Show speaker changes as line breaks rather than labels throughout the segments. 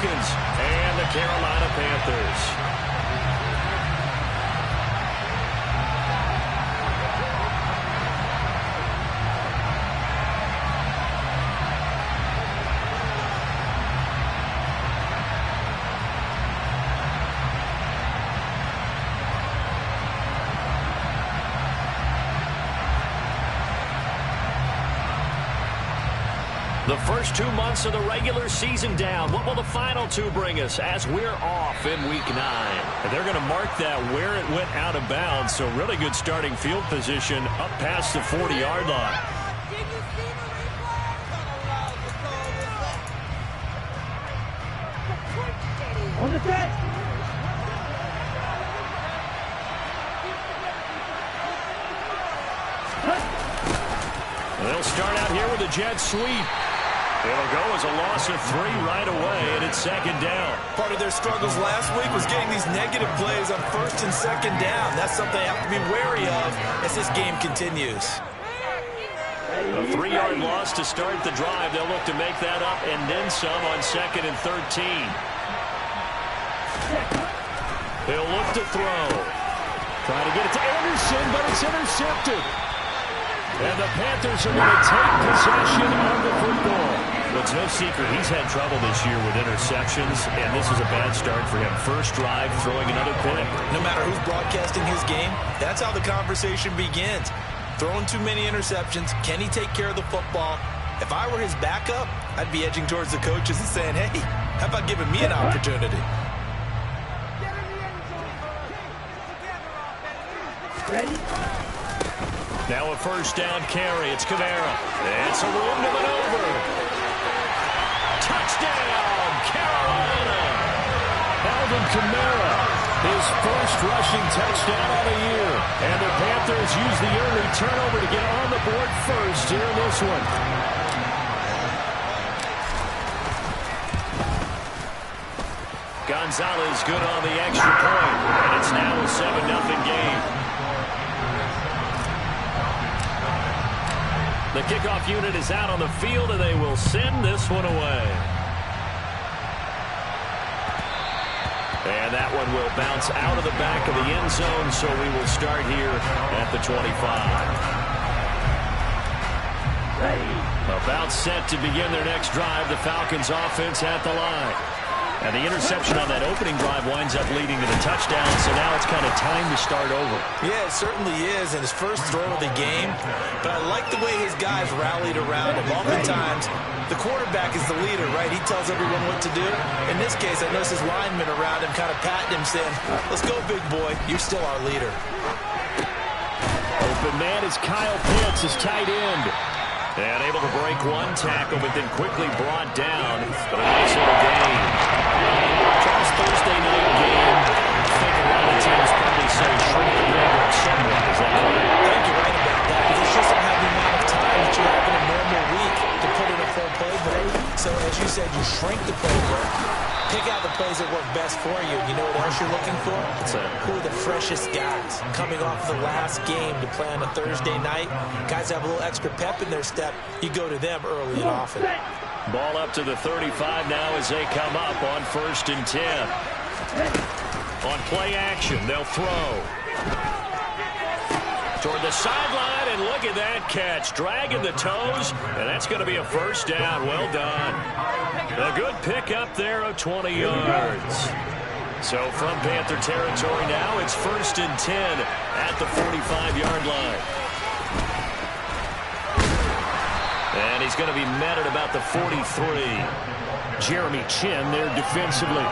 Falcons and the Carolina Panthers. The first 2 months of the regular season down. What will the final 2 bring us as we're off in Week 9? And they're going to mark that where it went out of bounds. So really good starting field position up past the 40-yard line.
On the set.
They'll start out here with a jet sweep. It'll go as a loss of 3 right away, and it's second down.
Part of their struggles last week was getting these negative plays on first and second down. That's something they have to be wary of as this game continues.
A 3-yard loss to start the drive. They'll look to make that up and then some on 2nd and 13. They'll look to throw. Trying to get it to Anderson, but it's intercepted. And the Panthers are going to take possession of the football. Well, it's no secret he's had trouble this year with interceptions, and this is a bad start for him. First drive, throwing another pick.
No matter who's broadcasting his game, that's how the conversation begins. Throwing too many interceptions, can he take care of the football? If I were his backup, I'd be edging towards the coaches and saying, hey, how about giving me an opportunity?
Ready?
Now a first down carry. It's Kamara. It's a room to maneuver. Touchdown, Carolina. Alvin Kamara, his first rushing touchdown of the year. And the Panthers use the early turnover to get on the board first here in this one. Gonzalez good on the extra point. And it's now a 7-0 game. The kickoff unit is out on the field, and they will send this one away. And that one will bounce out of the back of the end zone, so we will start here at the 25. About set to begin their next drive. The Falcons offense at the line. And the interception on that opening drive winds up leading to the touchdown, so now it's kind of time to start over.
Yeah, it certainly is, and his first throw of the game. But I like the way his guys rallied around him. Oftentimes, the quarterback is the leader, right? He tells everyone what to do. In this case, I noticed his linemen around him kind of patting him, saying, let's go, big boy. You're still our leader.
Open man is Kyle Pitts, his tight end. And able to break one tackle, but then quickly brought down. But a nice little gain. Charles, Thursday night game. I think a lot of teams probably say shrink the playbook somewhat. Is that right?
I think you're right about that, because you just don't have the amount of time that you have in a normal week to put in a full playbook. So, as you said, you shrink the playbook. Pick out the plays that work best for you. You know what else you're looking for? Who are the freshest guys coming off the last game to play on a Thursday night? Guys have a little extra pep in their step. You go to them early and often.
Ball up to the 35 now as they come up on 1st and 10. On play action, they'll throw. Toward the sideline, and look at that catch. Dragging the toes, and that's going to be a first down. Well done. A good pick up there of 20 yards. So from Panther territory now, it's 1st and 10 at the 45-yard line. And he's going to be met at about the 43. Jeremy Chin there defensively.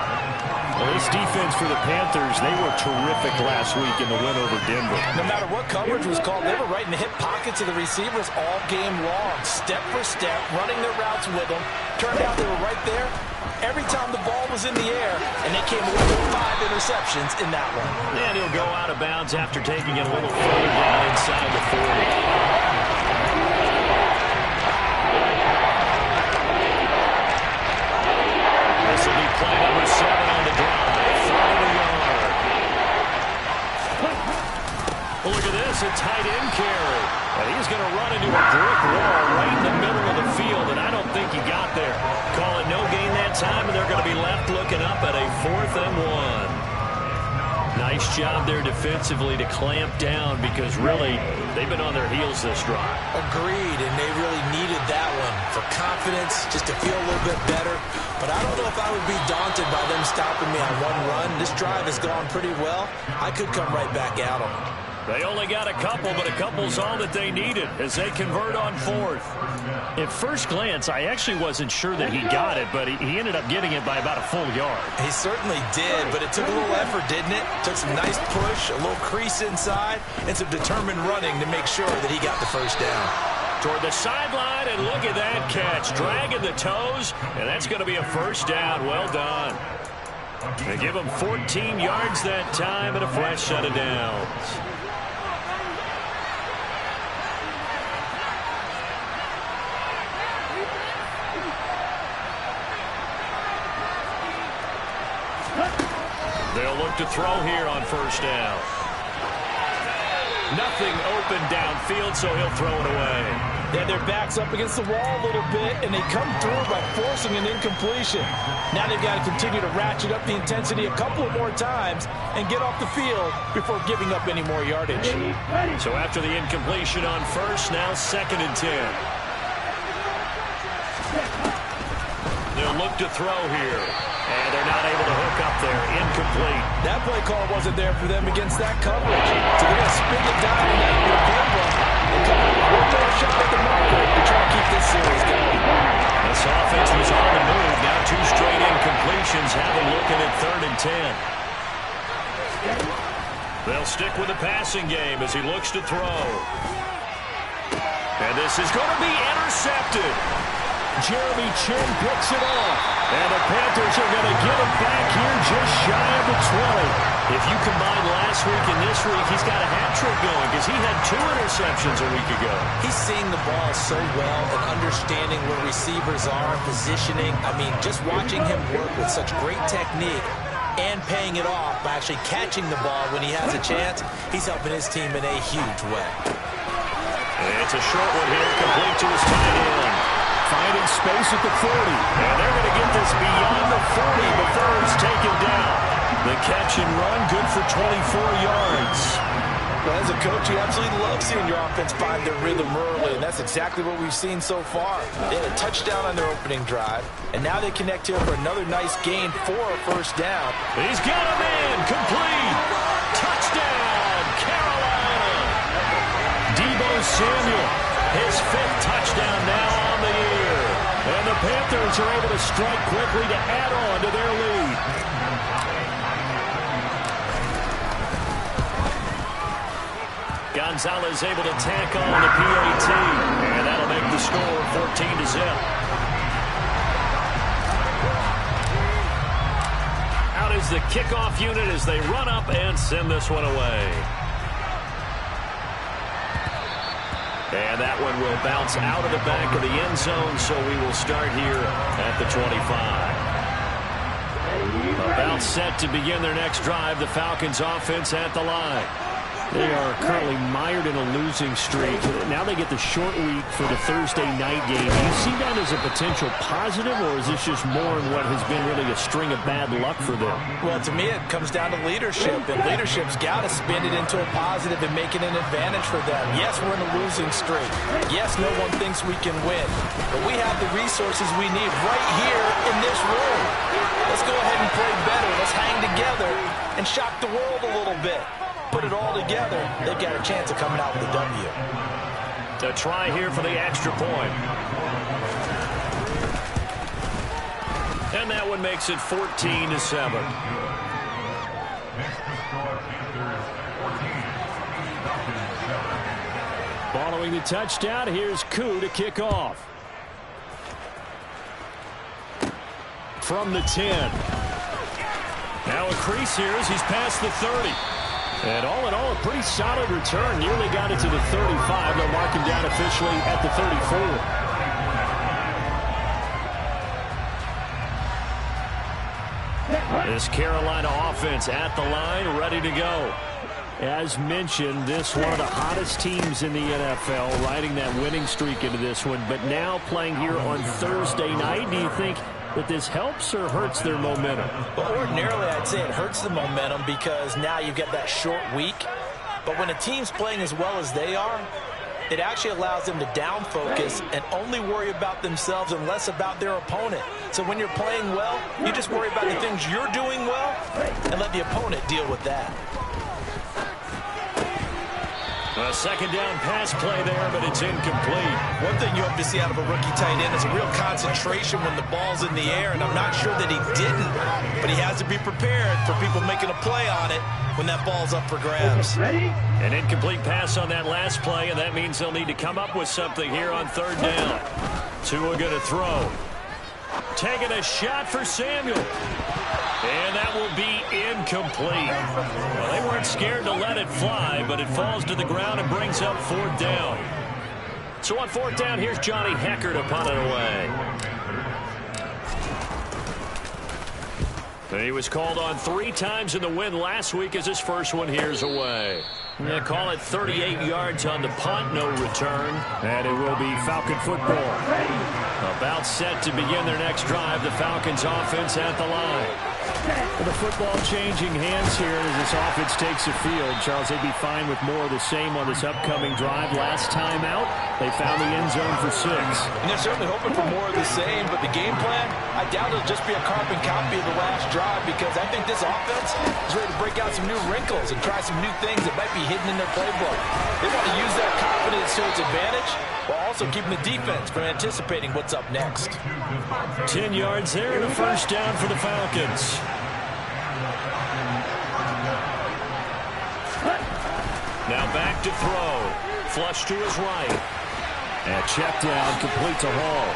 Well, this defense for the Panthers, they were terrific last week in the win over Denver.
No matter what coverage was called, they were right in the hip pockets of the receivers all game long. Step for step, running their routes with them. Turned out they were right there every time the ball was in the air, and they came away with 5 interceptions in that one.
And he'll go out of bounds after taking it a little further down inside the 40. This will be play number 7 on the drive. 30 yard. Well, look at this, a tight end carry. And he's going to run into a brick wall right in the middle of the field, and I don't think he got there. Call it no gain that time, and they're going to be left looking up at a 4th and 1. Nice job there defensively to clamp down because really they've been on their heels this drive.
Agreed, and they really needed that one for confidence, just to feel a little bit better. But I don't know if I would be daunted by them stopping me on one run. This drive has gone pretty well. I could come right back at them.
They only got a couple, but a couple's all that they needed as they convert on 4th. At first glance, I actually wasn't sure that he got it, but he ended up getting it by about a full yard.
He certainly did, but it took a little effort, didn't it? Took some nice push, a little crease inside, and some determined running to make sure that he got the first down.
Toward the sideline, and look at that catch. Dragging the toes, and that's going to be a first down. Well done. They give him 14 yards that time and a fresh set of downs. They'll look to throw here on first down. Nothing open downfield, so he'll throw it away.
Yeah, their back's up against the wall a little bit, and they come through by forcing an incompletion. Now they've got to continue to ratchet up the intensity a couple of more times and get off the field before giving up any more yardage.
So after the incompletion on first, now 2nd and 10. They'll look to throw here. And they're not able to hook up there. Incomplete.
That play call wasn't there for them against that coverage. So they're going to spin it down and out of their playbook and come up with one more shot at the marker to try to keep this series going.
This offense was on the move. Now 2 straight incompletions have them looking at 3rd and 10. They'll stick with the passing game as he looks to throw. And this is going to be intercepted. Jeremy Chin picks it off. And the Panthers are going to get him back here just shy of the 20. If you combine last week and this week, he's got a hat trick going because he had 2 interceptions a week ago.
He's seeing the ball so well and understanding where receivers are, positioning. I mean, just watching him work with such great technique and paying it off by actually catching the ball when he has a chance, he's helping his team in a huge way.
And it's a short one here, complete to his tight end. Finding space at the 40. And they're going to get this beyond the 40 before it's taken down. The catch and run, good for 24 yards.
Well, as a coach, you absolutely love seeing your offense find their rhythm early, and that's exactly what we've seen so far. They had a touchdown on their opening drive, and now they connect here for another nice gain for a first down.
He's got him in, complete. Touchdown, Carolina. Deebo Samuel, his 5th touchdown now on the year. And the Panthers are able to strike quickly to add on to their lead. Gonzalez able to tack on the PAT. And that'll make the score 14-0. Out is the kickoff unit as they run up and send this one away. And that one will bounce out of the back of the end zone, so we will start here at the 25. About set to begin their next drive, the Falcons offense at the line. They are currently mired in a losing streak. Now they get the short week for the Thursday night game. Do you see that as a potential positive, or is this just more in what has been really a string of bad luck for them?
Well, to me, it comes down to leadership, and leadership's got to spin it into a positive and make it an advantage for them. Yes, we're in a losing streak. Yes, no one thinks we can win, but we have the resources we need right here in this room. Let's go ahead and play better. Let's hang together and shock the world a little bit. Put it all together, they've got a chance of coming out with a W.
To try here for the extra point. And that one makes it 14-7. Following the touchdown, here's Koo to kick off. From the 10. Now a crease here as he's past the 30. And all in all, a pretty solid return. Nearly got it to the 35. They'll mark him down officially at the 34. This Carolina offense at the line, ready to go. As mentioned, this one of the hottest teams in the NFL, riding that winning streak into this one. But now playing here on Thursday night, do you think that this helps or hurts their momentum?
Well, ordinarily, I'd say it hurts the momentum because now you get that short week. But when a team's playing as well as they are, it actually allows them to down focus and only worry about themselves and less about their opponent. So when you're playing well, you just worry about the things you're doing well and let the opponent deal with that.
A second down pass play there, but it's incomplete.
One thing you hope to see out of a rookie tight end is a real concentration when the ball's in the air, and I'm not sure that he didn't, but he has to be prepared for people making a play on it when that ball's up for grabs.
An incomplete pass on that last play, and that means they'll need to come up with something here on third down. Tua going to throw. Taking a shot for Samuel. And that will be incomplete. Well, they weren't scared to let it fly, but it falls to the ground and brings up fourth down. So on fourth down, here's Johnny Hecker to punt it away. He was called on 3 times in the win last week as his first one here's away. Yeah, call it 38 yards on the punt, no return. And it will be Falcon football. About set to begin their next drive, the Falcons offense at the line. With the football changing hands here as this offense takes the field. Charles, they'd be fine with more of the same on this upcoming drive. Last time out, they found the end zone for 6.
And they're certainly hoping for more of the same, but the game plan, I doubt it'll just be a carbon copy of the last drive because I think this offense is ready to break out some new wrinkles and try some new things that might be hidden in their playbook. They want to use that confidence to its advantage while also keeping the defense from anticipating what's up next.
10 yards there and a first down for the Falcons. Now back to throw. Flush to his right. And check down, complete to Hall.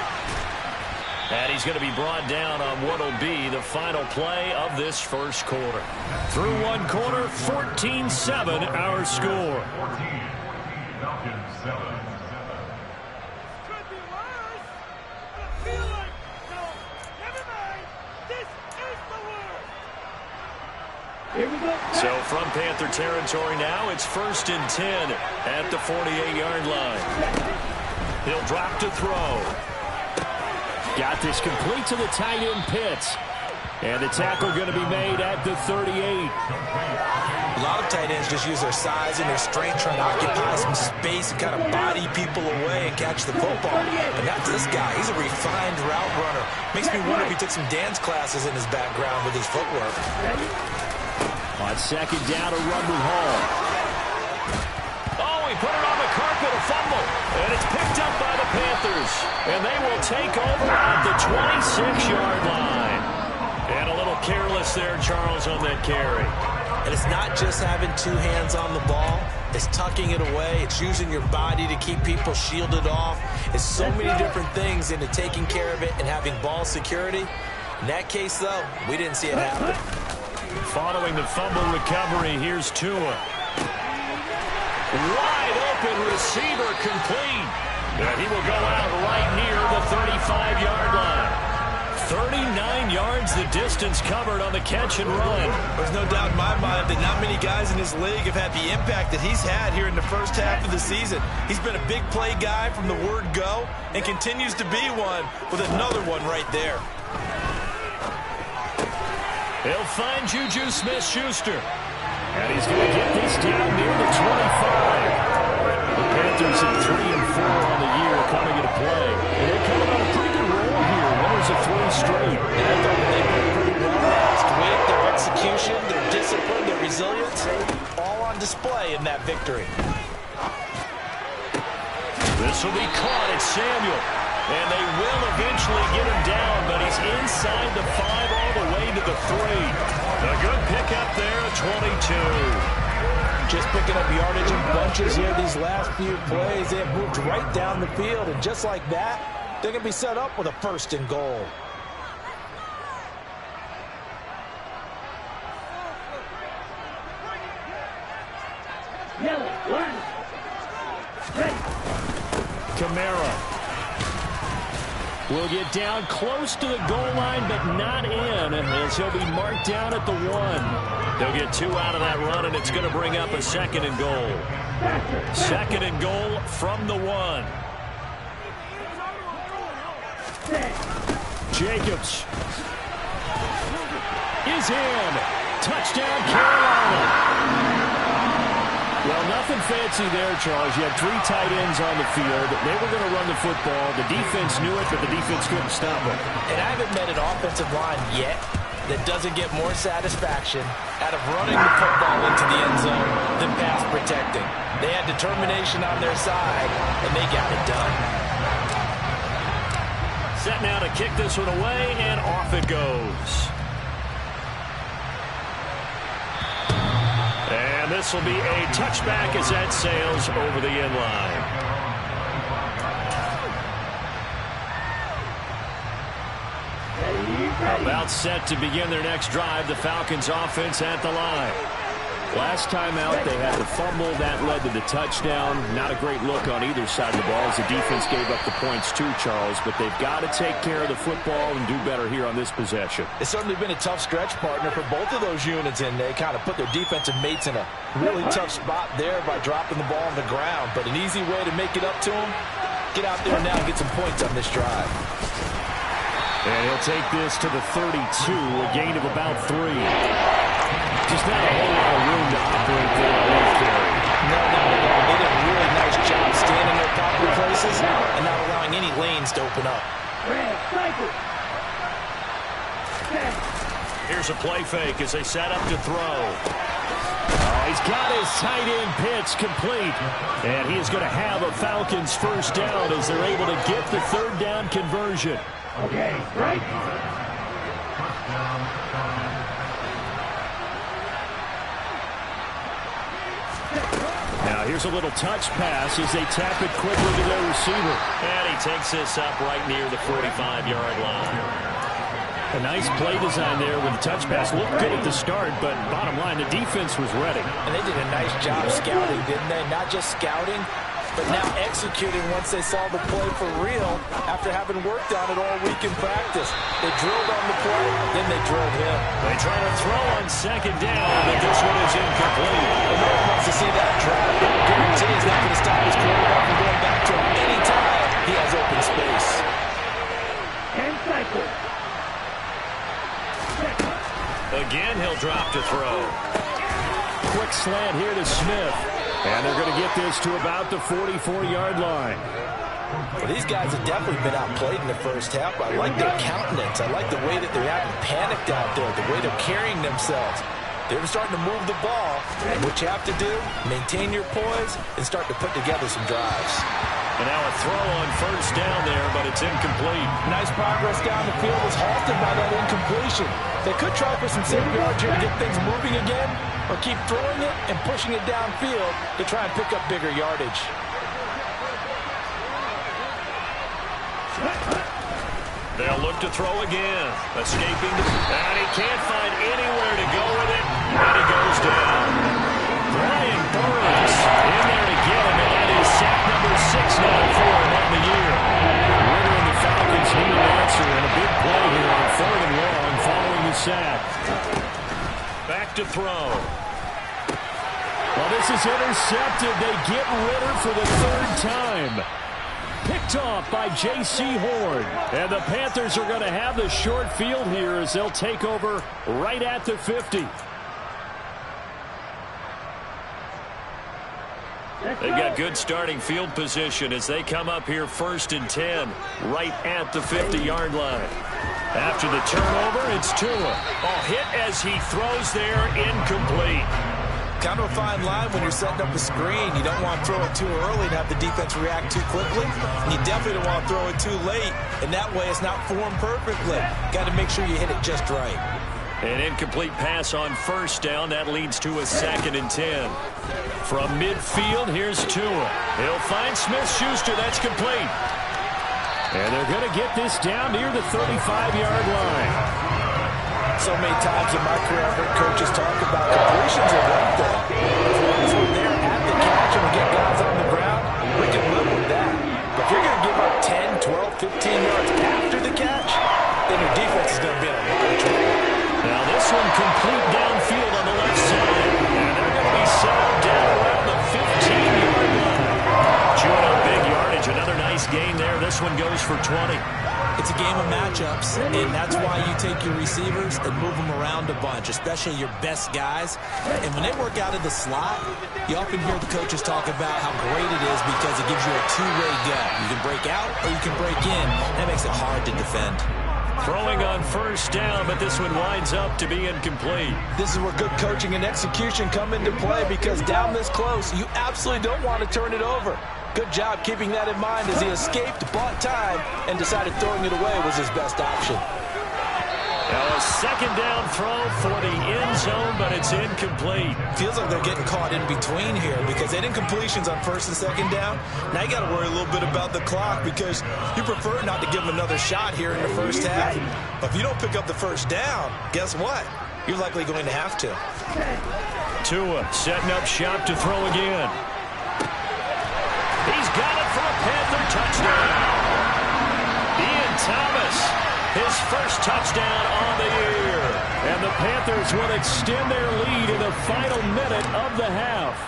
And he's going to be brought down on what will be the final play of this first quarter. Through one quarter, 14-7 our score.
Falcons 7. Could be worse. I feel like, no, never mind. This is the worst. Here we go.
So from Panther territory now, it's 1st and 10 at the 48-yard line. He'll drop to throw. Got this complete to the tight end Pitts. And the tackle going to be made at the 38.
A lot of tight ends just use their size and their strength trying to occupy some space and kind of body people away and catch the football. But not this guy. He's a refined route runner. Makes me wonder if he took some dance classes in his background with his footwork.
On second down, a run with Hall. Oh, he put it on the carpet, a fumble. And it's picked up by the Panthers. And they will take over at the 26-yard line. And a little careless there, Charles, on that carry.
And it's not just having 2 hands on the ball. It's tucking it away. It's using your body to keep people shielded off. It's so many different things into taking care of it and having ball security. In that case, though, we didn't see it happen.
Following the fumble recovery, here's Tua. Wide open receiver complete. And he will go out right near the 35-yard line. 39 yards the distance covered on the catch and run.
There's no doubt in my mind that not many guys in this league have had the impact that he's had here in the first half of the season. He's been a big play guy from the word go and continues to be one with another one right there.
He'll find Juju Smith-Schuster. And he's going to get this down near the 25. The Panthers at 3-4 on the year coming into play. And they're coming on a pretty good roll here. Winners of 3 straight.
And I thought they played pretty well last week. Their execution, their discipline, their resilience, all on display in that victory.
This will be caught at Samuel. And they will eventually get him down, but he's inside the 5 all the way to the 3. A good pickup there at 22.
Just picking up yardage in bunches here these last few plays. They have moved right down the field, and just like that, they're going to be set up with a 1st and goal.
Yellow, 1. Ready.
Kamara will get down close to the goal line, but not in, as he'll be marked down at the 1. They'll get 2 out of that run, and it's going to bring up a 2nd and goal. 2nd and goal from the 1. Jacobs is in. Touchdown, Carolina. Well, nothing fancy there, Charles. You had 3 tight ends on the field. They were going to run the football. The defense knew it, but the defense couldn't stop them.
And I haven't met an offensive line yet that doesn't get more satisfaction out of running the football into the end zone than pass protecting. They had determination on their side, and they got it done.
Set now to kick this one away, and off it goes. And this will be a touchback as that sails over the end line. About set to begin their next drive, the Falcons offense at the line. Last time out, they had the fumble. That led to the touchdown. Not a great look on either side of the ball as the defense gave up the points too, Charles. But they've got to take care of the football and do better here on this possession.
It's certainly been a tough stretch, partner, for both of those units, and they kind of put their defensive mates in a really tough spot there by dropping the ball on the ground. But an easy way to make it up to them, get out there now and get some points on this drive.
And he'll take this to the 32, a gain of about 3. Just not a whole lot of room to operate there on that carry.
No. They did a really nice job staying in their proper places and not allowing any lanes to open up.
Here's a play fake as they set up to throw. Oh, he's got his tight end pitch complete. And he is going to have a Falcons first down as they're able to get the 3rd down conversion.
Okay, right.
Now here's a little touch pass as they tap it quickly to their receiver. And he takes this up right near the 45-yard line. A nice play design there with the touch pass. Looked good at the start, but bottom line, the defense was ready.
And they did a nice job scouting, didn't they? Not just scouting, but now executing once they saw the play for real after having worked on it all week in practice. They drilled on the play, then they drilled him.
They try to throw on 2nd down, but this one is incomplete.
The man wants to see that drop. Guarantee is not going to stop his quarterback from going back to him any time he has open space.
And cycle.
Again, he'll drop to throw. Quick slant here to Smith. And they're going to get this to about the 44-yard line.
Well, these guys have definitely been outplayed in the first half. I like their countenance. I like the way that they haven't panicked out there, the way they're carrying themselves. They're starting to move the ball. And what you have to do, maintain your poise and start to put together some drives.
And now a throw on 1st down there, but it's incomplete.
Nice progress down the field was halted by that incompletion. They could try for some safe yards here to get things moving again, or keep throwing it and pushing it downfield to try and pick up bigger yardage.
They'll look to throw again. Escaping, and he can't find anywhere to go with it, and he goes down. Brian Burns in there again, and that is sack number 6 now for him on the year. Ritter and the Falcons need an answer, and a big play here on 3rd and long following the sack. Back to throw. Well, this is intercepted. They get Ritter for the 3rd time. Picked off by J.C. Horn. And the Panthers are going to have the short field here as they'll take over right at the 50. They've got good starting field position as they come up here 1st and 10, right at the 50-yard line. After the turnover, it's Tua. Hit as he throws there, incomplete.
Kind of a fine line when you're setting up a screen. You don't want to throw it too early and have the defense react too quickly. And you definitely don't want to throw it too late. And that way it's not formed perfectly. Got to make sure you hit it just right.
An incomplete pass on 1st down. That leads to a 2nd and 10. From midfield, here's Tua. He'll find Smith-Schuster. That's complete. And they're going to get this down near the 35-yard line.
So many times in my career, I've heard coaches talk about completions are one thing. As long as we're there at the catch and we get guys on the ground, we can live with that. But if you're going to give up 10, 12, 15 yards after the catch, then your defense is going to be in a lot of trouble.
Now this one complete downfield on the left side. And they're going to be settled down around the 15-yard line. Chewing up big yardage. Another nice gain there. This one goes for 20.
If It's a game of matchups, and that's why you take your receivers and move them around a bunch, especially your best guys. And when they work out of the slot, you often hear the coaches talk about how great it is because it gives you a two-way go. You can break out or you can break in. That makes it hard to defend.
Throwing on first down, but this one winds up to be incomplete.
This is where good coaching and execution come into play because down this close, you absolutely don't want to turn it over. Good job keeping that in mind as he escaped, bought time, and decided throwing it away was his best option.
Now a second down throw for the end zone, but it's incomplete.
Feels like they're getting caught in between here because they did incompletions on first and second down. Now you got to worry a little bit about the clock because you prefer not to give them another shot here in the first half. But if you don't pick up the first down, guess what? You're likely going to have to.
Tua setting up shop to throw again. He's got it for a Panther touchdown. Ian Thomas, his first touchdown on the year. And the Panthers will extend their lead in the final minute of the half.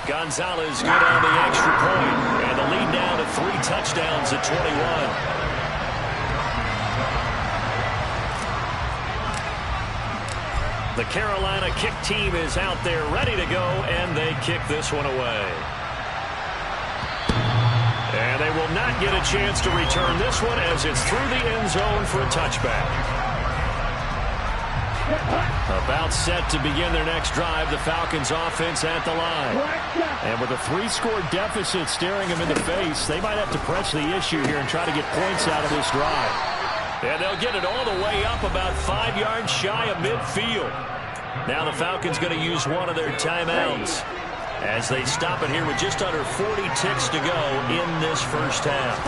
Gonzalez good on the extra point. And the lead down to 3 touchdowns at 21. The Carolina kick team is out there ready to go, and they kick this one away. And they will not get a chance to return this one as it's through the end zone for a touchback. About set to begin their next drive, the Falcons offense at the line. And with a 3-score deficit staring them in the face, they might have to press the issue here and try to get points out of this drive. And they'll get it all the way up about 5 yards shy of midfield. Now the Falcons going to use one of their timeouts as they stop it here with just under 40 ticks to go in this first half.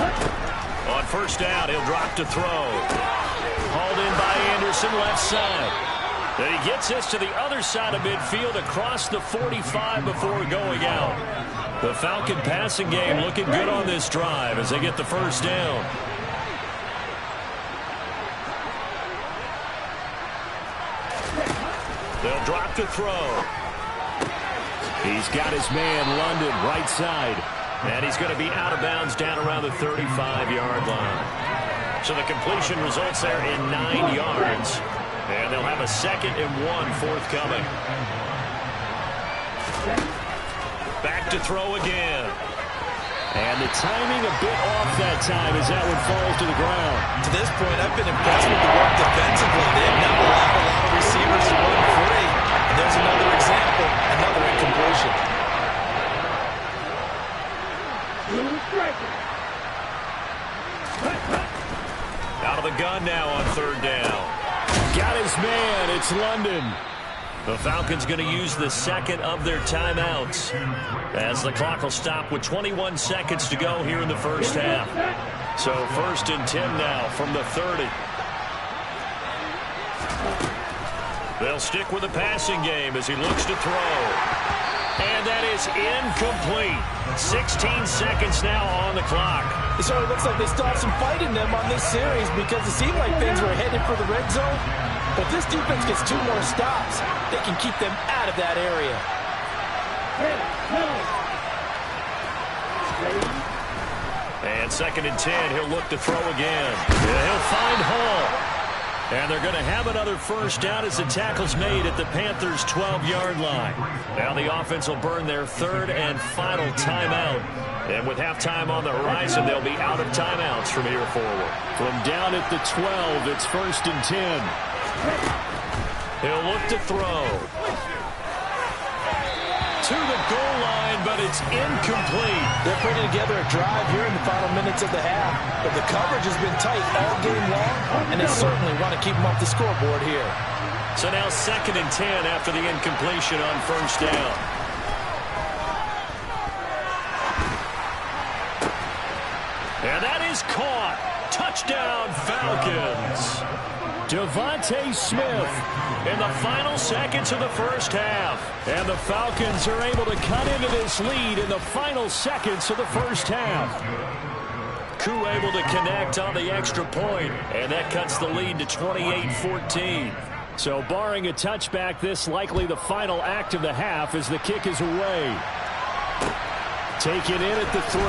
On first down, he'll drop to throw. Hauled in by Anderson, left side. Then he gets this to the other side of midfield across the 45 before going out. The Falcon passing game looking good on this drive as they get the first down. They'll drop to throw. He's got his man, London, right side. And he's going to be out of bounds down around the 35-yard line. So the completion results there in 9 yards. And they'll have a 2nd and 1 forthcoming. Back to throw again. And the timing a bit off that time as that one falls to the ground.
To this point, I've been impressed with the work defensively. They have not allowed a lot of receivers to run free. And there's another example, another incompletion.
Out of the gun now on third down. Got his man. It's London. The Falcons going to use the 2nd of their timeouts as the clock will stop with 21 seconds to go here in the first half. So 1st and 10 now from the 30. They'll stick with the passing game as he looks to throw. And that is incomplete. 16 seconds now on the clock.
It sort of looks like they still have some fight in them on this series because it seemed like things were headed for the red zone. But this defense gets 2 more stops. They can keep them out of that area.
And 2nd and 10, he'll look to throw again. Yeah, he'll find Hall. And they're going to have another first down as the tackle's made at the Panthers' 12-yard line. Now the offense will burn their 3rd and final timeout. And with halftime on the horizon, they'll be out of timeouts from here forward. From down at the 12, it's 1st and 10. He'll look to throw. To the goal line, but it's incomplete.
They're putting together a drive here in the final minutes of the half. But the coverage has been tight all game long, and they certainly want to keep them off the scoreboard here.
So now 2nd and 10 after the incompletion on first down. And that is caught. Touchdown, Falcons. Devontae Smith in the final seconds of the first half. And the Falcons are able to cut into this lead in the final seconds of the first half. Koo able to connect on the extra point, and that cuts the lead to 28-14. So barring a touchback, this likely the final act of the half as the kick is away. Taken in at the 3.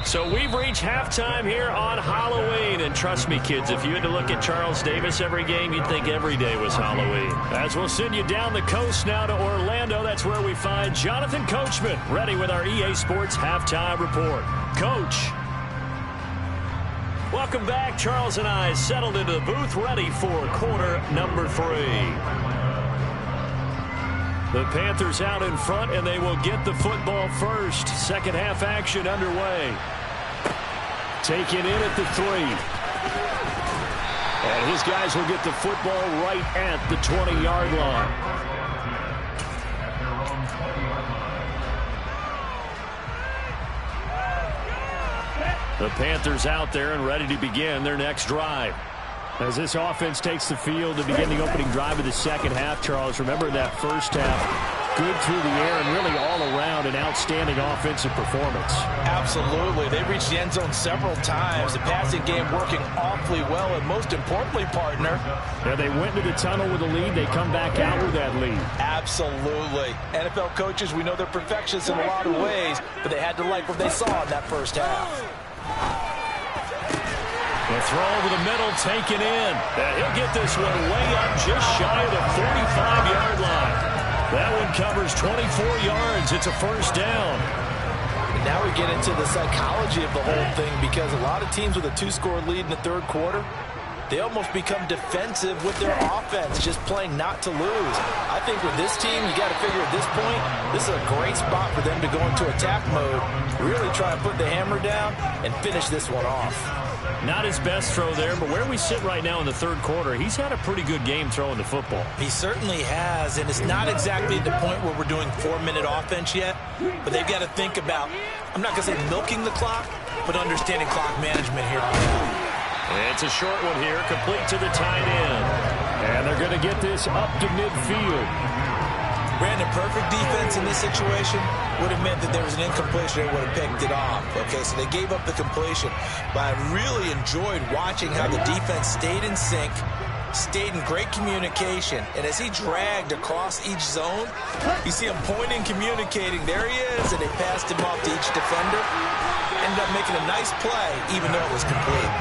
So we've reached halftime here on Halloween. And trust me, kids, if you had to look at Charles Davis every game, you'd think every day was Halloween. As we'll send you down the coast now to Orlando, that's where we find Jonathan Coachman, ready with our EA Sports Halftime Report. Coach. Welcome back. Charles and I settled into the booth, ready for quarter number 3. The Panthers out in front, and they will get the football first. Second half action underway. Taken in at the 3. And his guys will get the football right at the 20-yard line. The Panthers out there and ready to begin their next drive. As this offense takes the field to begin the opening drive of the second half, Charles, remember that first half, good through the air and really all around an outstanding offensive performance.
Absolutely. They reached the end zone several times. The passing game working awfully well, and most importantly, partner.
Yeah, they went into the tunnel with a lead. They come back out with that lead.
Absolutely. NFL coaches, we know they're perfectionists in a lot of ways, but they had to like what they saw in that first half.
The throw over the middle, taken in. He'll get this one way up just shy of the 45-yard line. That one covers 24 yards. It's a first down.
And now we get into the psychology of the whole thing, because a lot of teams with a 2-score lead in the third quarter, they almost become defensive with their offense, just playing not to lose. I think with this team, you got to figure at this point, this is a great spot for them to go into attack mode, really try and put the hammer down and finish this one off.
Not his best throw there, but where we sit right now in the third quarter, he's had a pretty good game throwing the football.
He certainly has, and it's not exactly at the point where we're doing 4-minute offense yet, but they've got to think about, I'm not going to say milking the clock, but understanding clock management here on out.
It's a short one here, complete to the tight end. And they're going to get this up to midfield.
Brandon, perfect defense in this situation would have meant that there was an incompletion and would have picked it off. Okay, so they gave up the completion. But I really enjoyed watching how the defense stayed in sync, stayed in great communication. And as he dragged across each zone, you see him pointing, communicating. There he is, and they passed him off to each defender. Ended up making a nice play, even though it was complete.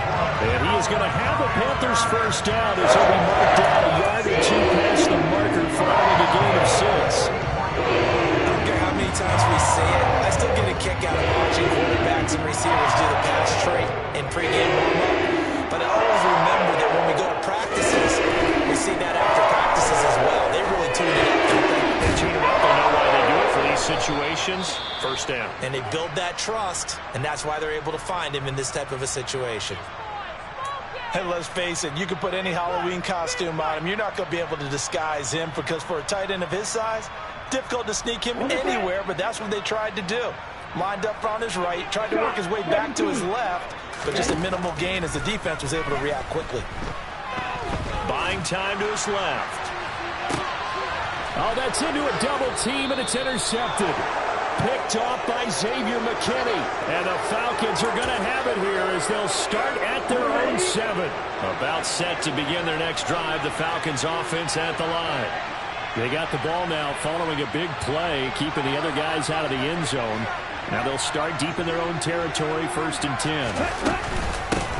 And he is going to have a Panthers first down as he'll be marked down a yard or 2 past the marker following a gain of 6.
I don't care how many times we say it, I still get a kick out of watching quarterbacks and receivers do the pass trait in pregame warm-up. But I always remember that when we go to practices, we see that after practices as well. They really tune it up, don't they?
They tune it up. They know why they do it for these situations. First down.
And they build that trust, and that's why they're able to find him in this type of a situation. Hey, let's face it, you can put any Halloween costume on him. You're not going to be able to disguise him, because for a tight end of his size, difficult to sneak him anywhere, but that's what they tried to do. Lined up on his right, tried to work his way back to his left, but just a minimal gain as the defense was able to react quickly.
Buying time to his left. Oh, that's into a double team, and it's intercepted. Picked off by Xavier McKinney. And the Falcons are going to have it here as they'll start at their own 7. About set to begin their next drive, the Falcons offense at the line. They got the ball now following a big play, keeping the other guys out of the end zone. Now they'll start deep in their own territory, 1st and 10.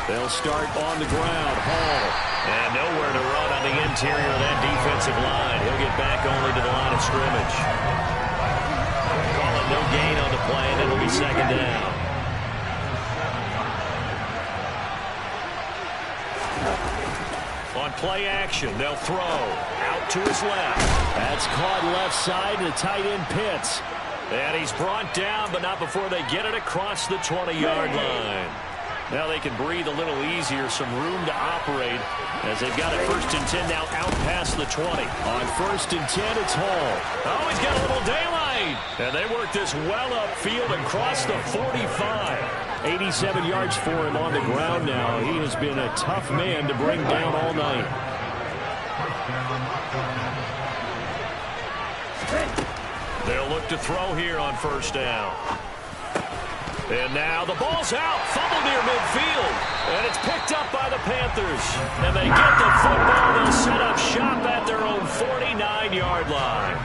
They'll start on the ground. Hall. And nowhere to run on the interior of that defensive line. He'll get back only to the line of scrimmage. Calling no gain on the play, and it'll be 2nd down. On play action, they'll throw out to his left. That's caught left side to tight end Pitts. And he's brought down, but not before they get it across the 20-yard line. Now they can breathe a little easier, some room to operate as they've got it 1st and 10 now out past the 20. On 1st and 10, it's Hall. Oh, he's got a little daylight. And they work this well upfield and cross the 45. 87 yards for him on the ground now. He has been a tough man to bring down all night. They'll look to throw here on 1st down. And now the ball's out. Fumble near midfield. And it's picked up by the Panthers. And they get the football. They'll set up shop at their own 49-yard line.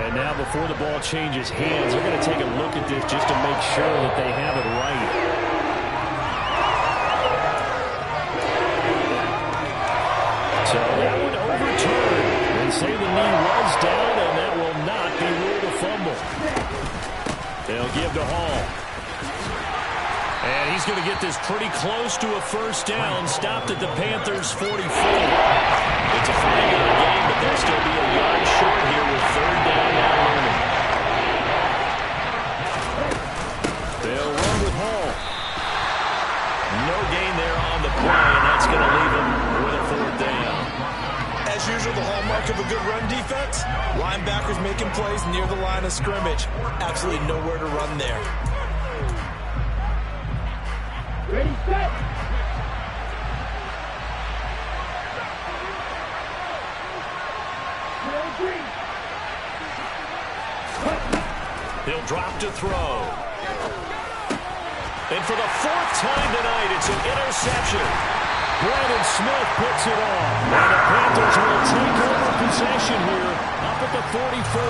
And now before the ball changes hands, they're going to take a look at this just to make sure that they have it right. They'll give to Hall. And he's going to get this pretty close to a first down. Stopped at the Panthers' 44. It's a 5-yard gain, but they'll still be a yard short here with third down now looming. They'll run with Hall. No gain there on the play, and that's going to leave him with a fourth down.
As usual, the hallmark of a good run defense, linebackers making plays near the line of scrimmage. Absolutely nowhere to run there.
Ready, set.
He'll drop to throw. And for the fourth time tonight, it's an interception. Brandon Smith puts it on. And the Panthers will take over possession here up at the 44.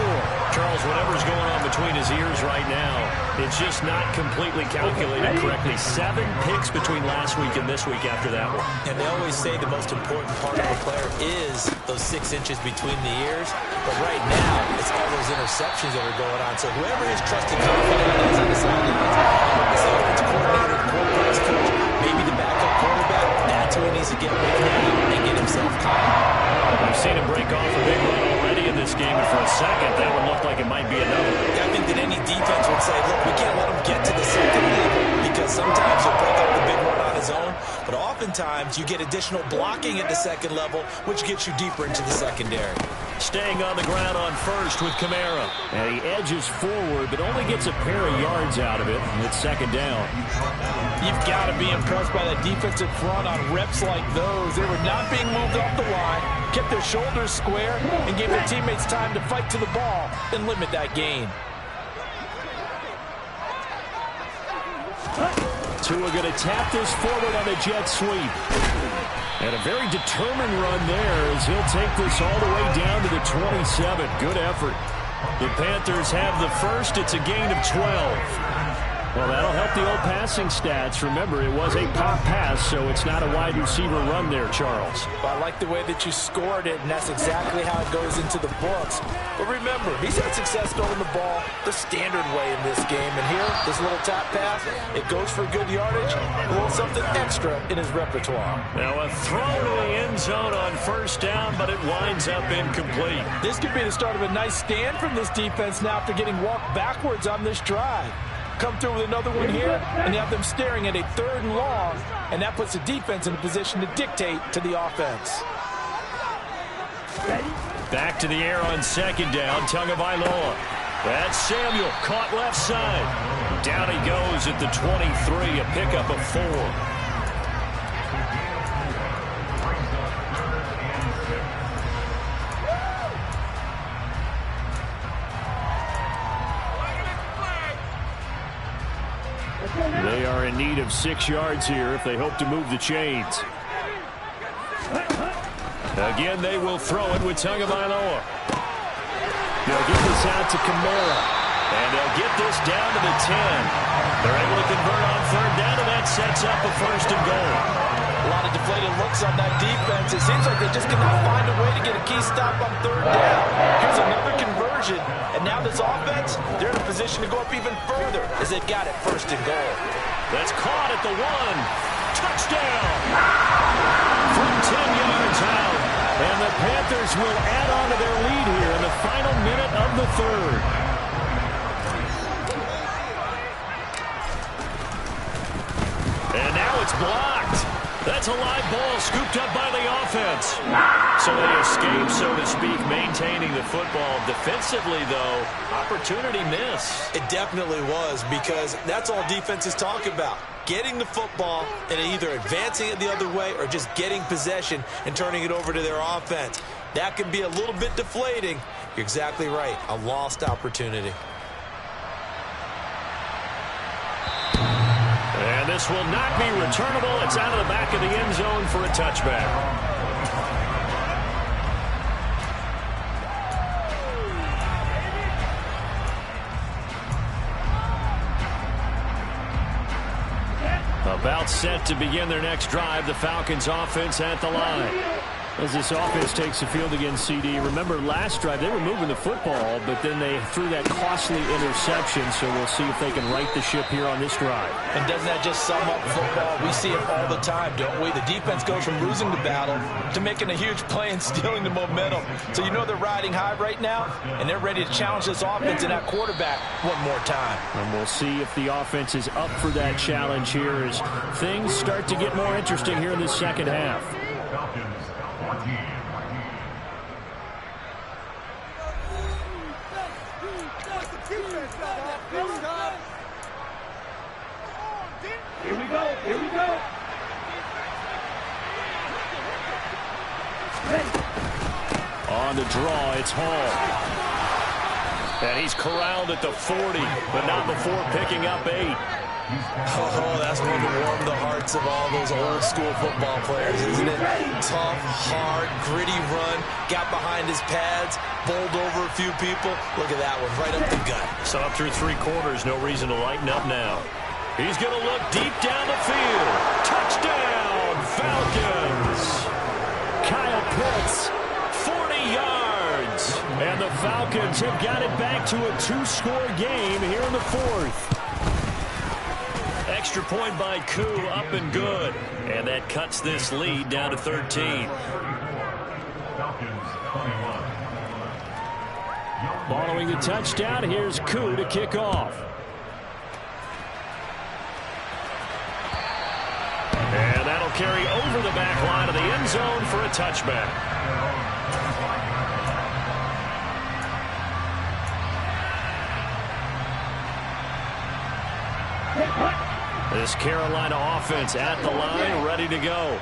Charles, whatever's going on between his ears right now, it's just not completely calculated correctly. 7 picks between last week and this week after that one.
And they always say the most important part of a player is those 6 inches between the ears. But right now, it's all those interceptions that are going on. So whoever his trusted confidant is on the sidelines, the offensive coordinator, the quarterback's coach, maybe the backup quarterback, that's who he needs to get with him and get himself caught.
We've seen him break off a big run already in this game, and for a second, that one looked like it might be another.
I think that any defense would say, look, we can't let him get to the second level, because sometimes he'll break up the big run on his own, but oftentimes you get additional blocking at the second level, which gets you deeper into the secondary.
Staying on the ground on first with Kamara. And he edges forward, but only gets a pair of yards out of it, and it's second down.
You've got to be impressed by that defensive front on reps like those. They were not being moved off the line, kept their shoulders square, and gave their teammates time to fight to the ball and limit that gain.
Tua going to tap this forward on a jet sweep. And a very determined run there as he'll take this all the way down to the 27. Good effort. The Panthers have the first. It's a gain of 12. Well, that'll help the old passing stats. Remember, it was a pop pass, so it's not a wide receiver run there, Charles.
Well, I like the way that you scored it, and that's exactly how it goes into the books. But remember, he's had success throwing the ball the standard way in this game. And here, this little tap pass, it goes for good yardage, a little something extra in his repertoire.
Now a throw to the end zone on first down, but it winds up incomplete.
This could be the start of a nice stand from this defense now after getting walked backwards on this drive. Come through with another one here, and you have them staring at a 3rd and long, and that puts the defense in a position to dictate to the offense.
Back to the air on second down, Tagovailoa. That's Samuel, caught left side. Down he goes at the 23, a pickup of 4. They are in need of 6 yards here if they hope to move the chains. Again, they will throw it with Tagovailoa. They'll get this out to Kamara. And they'll get this down to the 10. They're able to convert on 3rd down, and that sets up a 1st and goal.
A lot of deflated looks on that defense. It seems like they just cannot find a way to get a key stop on 3rd down. Here's another conversion. And now this offense, they're in a position to go up even further as they've got it 1st and goal.
That's caught at the 1. Touchdown! From 10 yards out. And the Panthers will add on to their lead here in the final minute of the 3rd. And now it's blocked. That's a live ball scooped up by the offense. So they escape, so to speak, maintaining the football. Defensively, though, opportunity miss.
It definitely was, because that's all defenses talk about. Getting the football and either advancing it the other way or just getting possession and turning it over to their offense. That can be a little bit deflating. You're exactly right. A lost opportunity.
And this will not be returnable. It's out of the back of the end zone for a touchback. About set to begin their next drive. The Falcons offense at the line. As this offense takes the field against CD, remember last drive they were moving the football, but then they threw that costly interception, so we'll see if they can right the ship here on this drive.
And doesn't that just sum up football? We see it all the time, don't we? The defense goes from losing the battle to making a huge play and stealing the momentum. So you know they're riding high right now, and they're ready to challenge this offense and that quarterback one more time.
And we'll see if the offense is up for that challenge here as things start to get more interesting here in the second half.
Here we go. Here we go.
On the draw, it's Hall. And he's corralled at the 40, but not before picking up 8.
Oh, that's going to warm the hearts of all those old school football players, isn't it? Tough, hard, gritty run, got behind his pads, bowled over a few people. Look at that one, right up the gut.
So up through 3 quarters, no reason to lighten up now. He's going to look deep down the field. Touchdown, Falcons! Kyle Pitts, 40 yards. And the Falcons have got it back to a 2-score game here in the 4th. Extra point by Koo, up and good. And that cuts this lead down to 13. Following the touchdown, here's Koo to kick off. And that'll carry over the back line of the end zone for a touchback. This Carolina offense at the line, ready to go.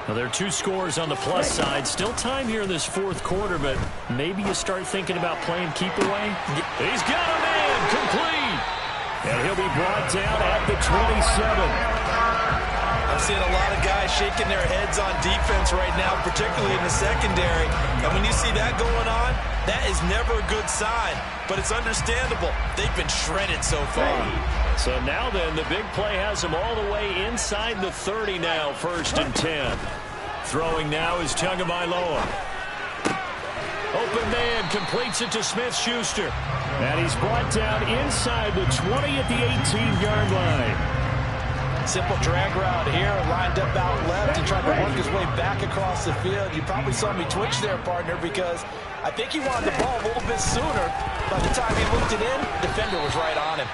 Now, there are 2 scores on the plus side. Still time here in this 4th quarter, but maybe you start thinking about playing keep away. He's got a man complete. And he'll be brought down at the 27.
I'm seeing a lot of guys shaking their heads on defense right now, particularly in the secondary. And when you see that going on, that is never a good sign. But it's understandable. They've been shredded so far.
So now then, the big play has them all the way inside the 30 now, 1st and 10. Throwing now is Tagovailoa. Open man, completes it to Smith-Schuster. And he's brought down inside the 20 at the 18-yard line.
Simple drag route here, lined up out left and tried to work his way back across the field. You probably saw me twitch there, partner, because I think he wanted the ball a little bit sooner. By the time he looked it in, the defender was right on him.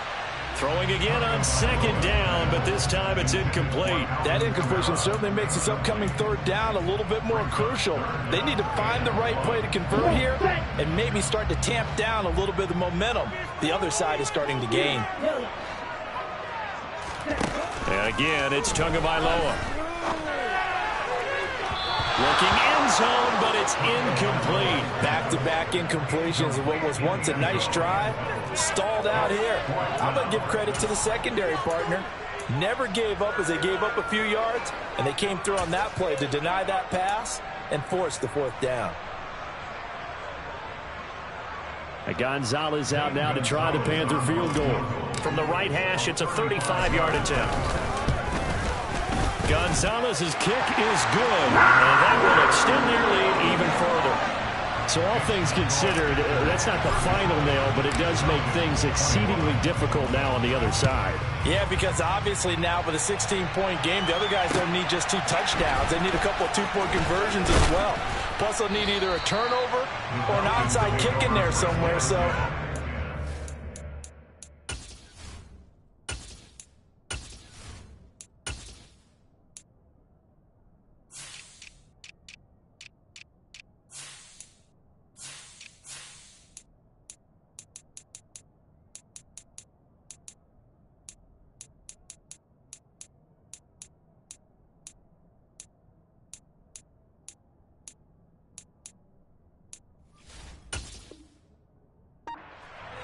Throwing again on 2nd down, but this time it's incomplete.
That incompletion certainly makes this upcoming 3rd down a little bit more crucial. They need to find the right play to convert here and maybe start to tamp down a little bit of the momentum the other side is starting to gain.
And again, it's Tagovailoa. Looking end zone, but it's incomplete.
Back-to-back incompletions of what was once a nice drive. Stalled out here. I'm going to give credit to the secondary, partner. Never gave up as they gave up a few yards, and they came through on that play to deny that pass and force the 4th down.
Gonzalez out now to try the Panther field goal. From the right hash, it's a 35-yard attempt. Gonzalez's kick is good, and that will extend their lead even further. So all things considered, that's not the final nail, but it does make things exceedingly difficult now on the other side.
Yeah, because obviously now with a 16-point game, the other guys don't need just 2 touchdowns. They need a couple of 2-point conversions as well. Plus, they'll need either a turnover or an onside kick in there somewhere. So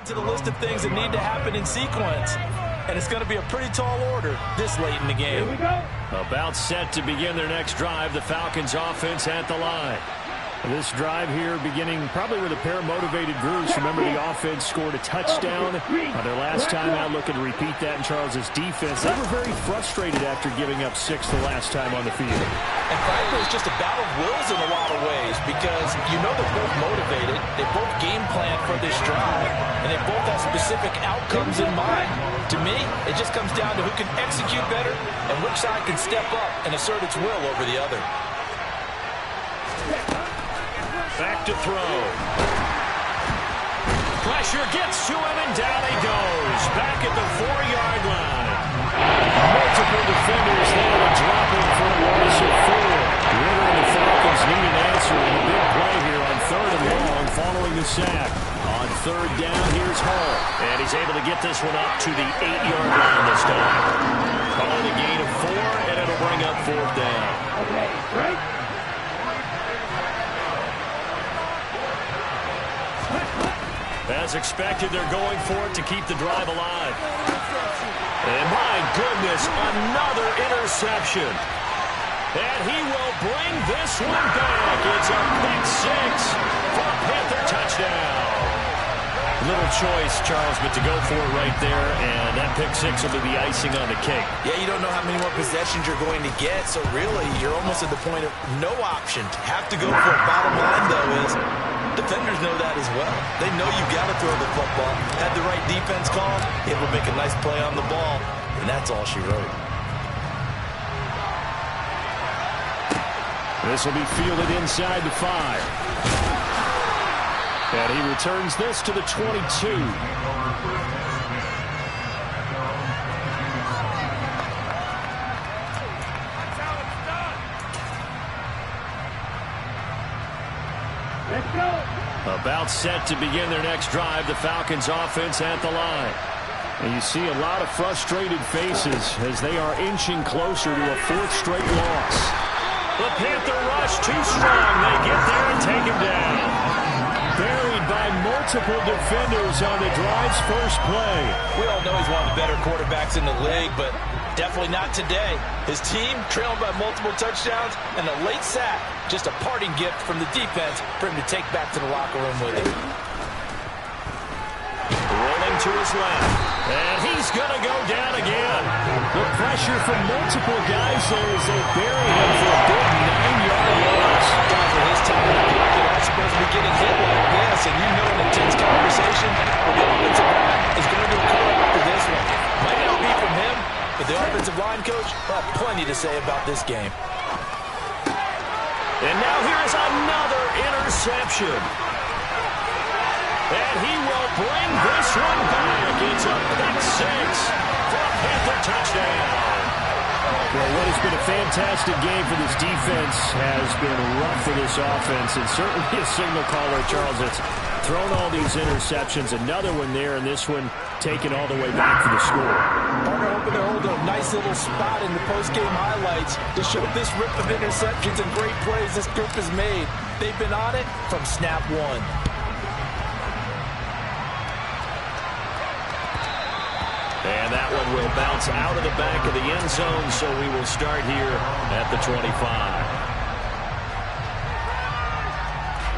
to the list of things that need to happen in sequence. And it's going to be a pretty tall order this late in the game.
About set to begin their next drive, the Falcons offense at the line. This drive here beginning probably with a pair of motivated groups. Remember, the offense scored a touchdown on their last time out, looking to repeat that in Charles's defense. They were very frustrated after giving up 6 the last time on the field.
And frankly, it's just a battle of wills in a lot of ways because you know they're both motivated. They both game plan for this drive, and they both have specific outcomes in mind. To me, it just comes down to who can execute better and which side can step up and assert its will over the other.
Back to throw. Pressure gets to him, and down he goes. Back at the 4-yard line. Multiple defenders there to drop him for a loss of 4. Ritter and the Falcons need an answer in a big play here on 3rd and long following the sack. On 3rd down, here's Hall. And he's able to get this one up to the 8-yard line this time. Calling a gain of 4, and it'll bring up 4th down.
Okay, right?
As expected, they're going for it to keep the drive alive. And my goodness, another interception. And he will bring this one back. It's a pick 6 for a Panther touchdown. Little choice, Charles, but to go for it right there, and that pick 6 will be the icing on the cake.
Yeah, you don't know how many more possessions you're going to get, so really you're almost at the point of no option. Have to go for it. Bottom line, though, is defenders know that as well. They know you've got to throw the football. Had the right defense call, able to make a nice play on the ball, and that's all she wrote.
This will be fielded inside the 5. And he returns this to the 22.
Let's go.
About set to begin their next drive, the Falcons offense at the line. And you see a lot of frustrated faces as they are inching closer to a 4th straight loss. The Panther rush too strong. They get there and take him down. Buried by multiple defenders on the drive's first play.
We all know he's one of the better quarterbacks in the league, but definitely not today. His team trailing by multiple touchdowns and a late sack. Just a parting gift from the defense for him to take back to the locker room with him.
Rolling to his left. And he's going to go down again. The pressure from multiple guys there as they bury him for a big 9-yard loss.
Guys with his talent, they're not supposed to be getting hit like this, and you know an intense conversation with the offensive line is going to occur after this one. Might not be from him, but the offensive line coach will have plenty to say about this game.
And now here's another interception. And he will bring this one back. It's a pick 6 for a Panther touchdown. Well, what has been a fantastic game for this defense has been rough for this offense, and certainly a signal caller, Charles, that's thrown all these interceptions. Another one there, and this one taken all the way back for the score.
Partner hoping to hold a nice little spot in the post-game highlights to show this rip of interceptions and great plays this group has made. They've been on it from snap 1.
And that one will bounce out of the back of the end zone, so we will start here at the 25.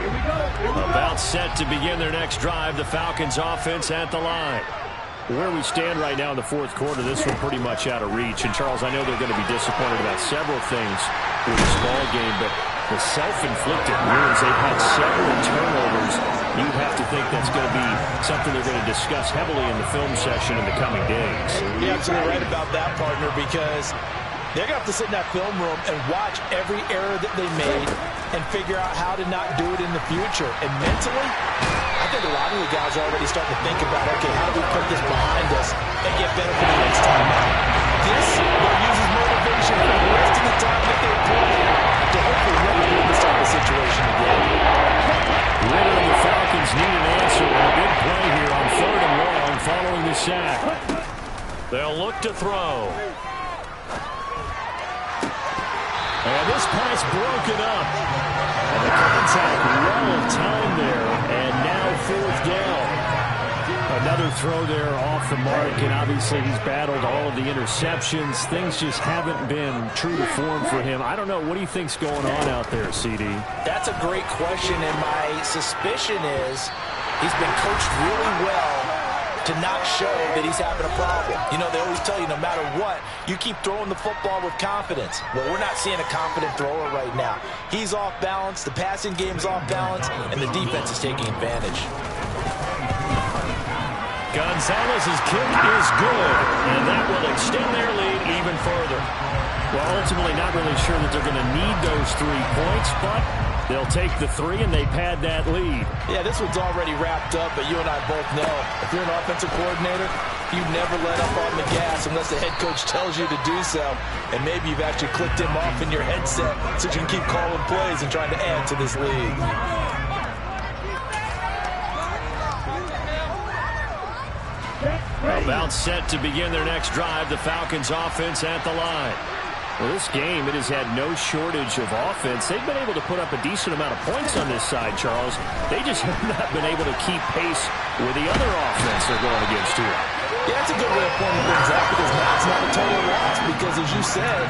Here we go.
About set to begin their next drive, the Falcons offense at the line. Where we stand right now in the 4th quarter, this one pretty much out of reach. And, Charles, I know they're going to be disappointed about several things with this ball game, but the self-inflicted wounds, they've had several turnovers. You'd have to think that's going to be something they're going to discuss heavily in the film session in the coming days.
You're absolutely right about that, partner, because they're going to have to sit in that film room and watch every error that they made and figure out how to not do it in the future. And mentally, I think a lot of the guys are already starting to think about, okay, how do we put this behind us and get better for the next time out? This will use as motivation for the rest of the time that they play to hopefully never be in this type of situation again.
Ritter and the Falcons need an answer and a big play here on 3rd and long following the sack. They'll look to throw. And this pass broken up. And the contact well timed there. And now 4th down. A Another throw there off the mark, and obviously he's battled all of the interceptions. Things just haven't been true to form for him. I don't know. What do you think's going on out there, CD?
That's a great question, and my suspicion is he's been coached really well to not show that he's having a problem. You know, they always tell you no matter what, you keep throwing the football with confidence. Well, we're not seeing a confident thrower right now. He's off balance, the passing game's off balance, and the defense is taking advantage.
Gonzalez's kick is good, and that will extend their lead even further. Well, ultimately not really sure that they're going to need those 3 points, but they'll take the 3 and they pad that lead.
Yeah, this one's already wrapped up, but you and I both know if you're an offensive coordinator, you never let up on the gas unless the head coach tells you to do so. And maybe you've actually clicked him off in your headset so you can keep calling plays and trying to add to this lead.
About set to begin their next drive, the Falcons offense at the line. Well, this game, it has had no shortage of offense. They've been able to put up a decent amount of points on this side, Charles. They just have not been able to keep pace with the other offense they're going against here.
Yeah, that's a good way of pointing things out because now it's not a total loss because, as you said,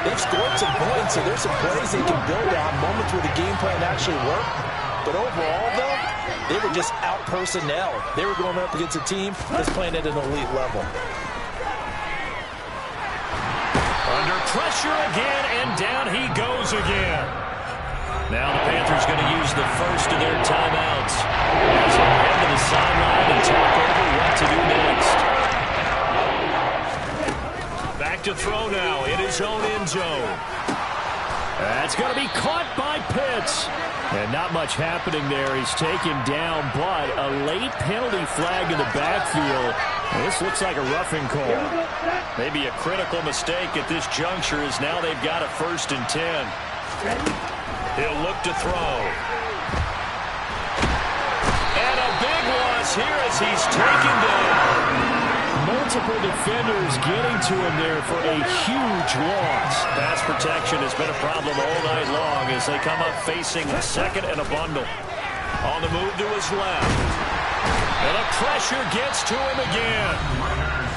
they've scored some points, so there's some plays they can build on, moments where the game plan actually worked. But overall, though, they were just out-personnel. They were going up against a team that's playing at an elite level.
Under pressure again, and down he goes again. Now the Panthers going to use the first of their timeouts as they head to the sideline and talk over what to do next. Back to throw now in his own end zone. That's going to be caught by Pitts. And not much happening there. He's taken down, but a late penalty flag in the backfield. And this looks like a roughing call. Maybe a critical mistake at this juncture as now they've got a 1st and 10. He'll look to throw. And a big loss here as he's taken down. Multiple defenders getting to him there for a huge loss. Pass protection has been a problem all night long as they come up facing a 2nd and a bundle. On the move to his left. And the pressure gets to him again.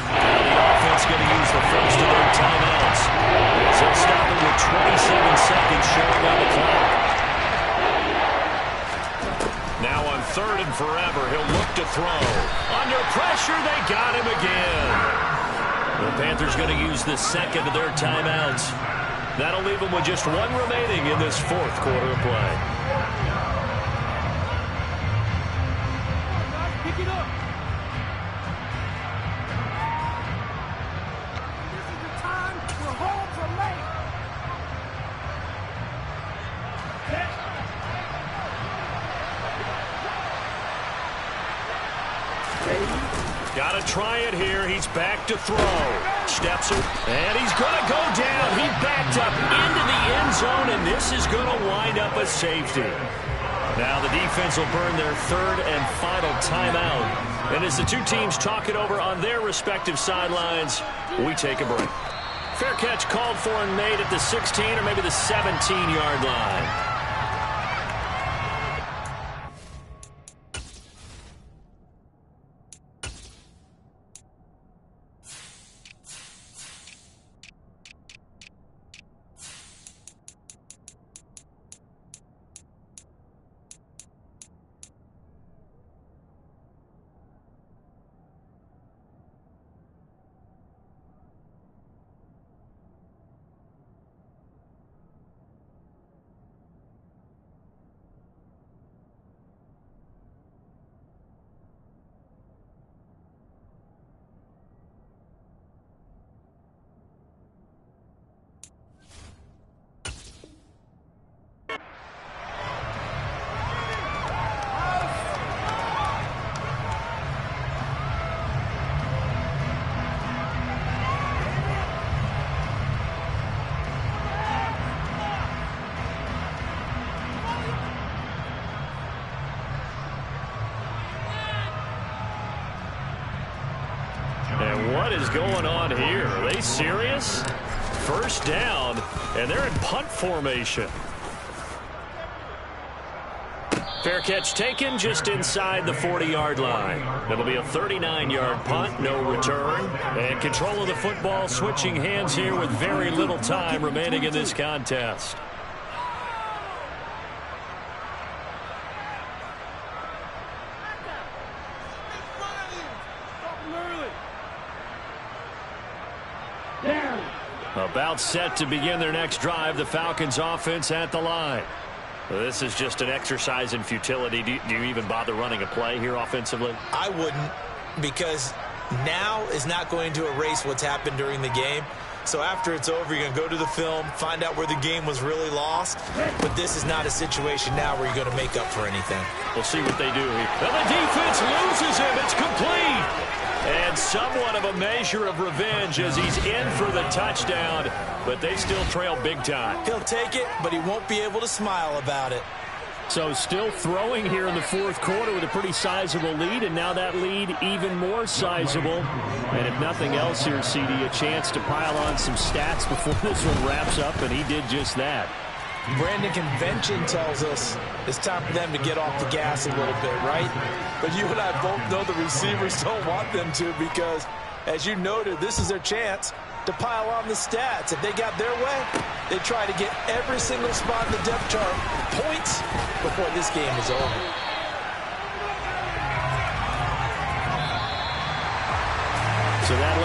Now the offense going to use the first of their timeouts. So stop it with 27 seconds showing on the clock. Now on 3rd and forever, he'll look to throw. Under pressure, they got him again. The Panthers going to use the 2nd of their timeouts. That'll leave them with just 1 remaining in this 4th quarter of play.
Pick it up. This is the time where homes are made.
Got to try it here. He's back to throw. Steps it, and he's going to go down. He backed up into the end zone, and this is going to wind up a safety. Now the defense will burn their 3rd and final timeout. And as the two teams talk it over on their respective sidelines, we take a break. Fair catch called for and made at the 16 or maybe the 17-yard line. And what is going on here? Are they serious? 1st down, and they're in punt formation. Fair catch taken just inside the 40-yard line. It'll be a 39-yard punt, no return. And control of the football switching hands here with very little time remaining in this contest. About set to begin their next drive, the Falcons offense at the line. This is just an exercise in futility. Do you even bother running a play here offensively?
I wouldn't, because now is not going to erase what's happened during the game. So after it's over, you're going to go to the film, find out where the game was really lost. But this is not a situation now where you're going to make up for anything.
We'll see what they do here. And the defense loses him. It's complete. And somewhat of a measure of revenge as he's in for the touchdown, but they still trail big time.
He'll take it, but he won't be able to smile about it.
So still throwing here in the fourth quarter with a pretty sizable lead, and now that lead even more sizable. And if nothing else here, CD, a chance to pile on some stats before this one wraps up, and he did just that.
Brandon, convention tells us it's time for them to get off the gas a little bit, right? But you and I both know the receivers don't want them to, because, as you noted, this is their chance to pile on the stats. If they got their way, they try to get every single spot in the depth chart points before this game is over.
So that